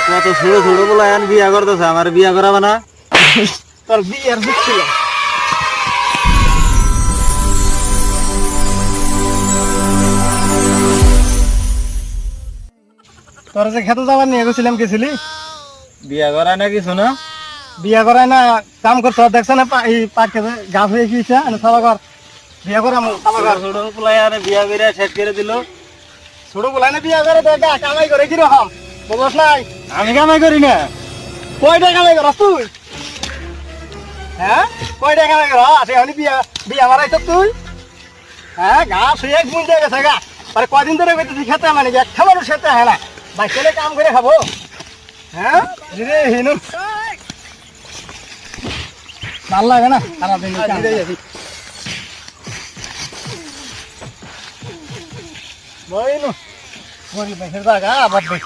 কত ছোট ছোট বলে এখন বিয়া করতেছে, আমার বিয়া করাবে না? তোর বিয়ের দিচ্ছিল তোর যে খেতে যাবার নিয়ে গেছিলাম, গেছিলি? বিয়া করায় না কিছু না? বিয়া করায় না, কাম করতে দেখছে না এই পাকে গাছ হয়ে গিয়েছে, সাবা কর বিয়া করা ছোট পোলাই আরে বিয়া করে শেষ করে দিল। ছোট বলাই না বিয়া করে দেখা কামাই করে কিরকম বলস নাই? আমি কামাই করি না। কয়টা কামাই করস তুই? হ্যাঁ, কয়টা কামাই কর? আমি বিয়া বিয়া মারাইছ তুই? হ্যাঁ, গাছ হয়ে গুঞ্জে গেছে গা। আরে কয়দিন ধরে বেঁচেছি খেতে, মানে একটা মানুষ খেতে হয় না, বাইকেলে কাম করে খাবো। হ্যাঁ রে হিনু ভাল লাগে না সারাদিন বইনু বই বেশির জায়গা আবার দেখ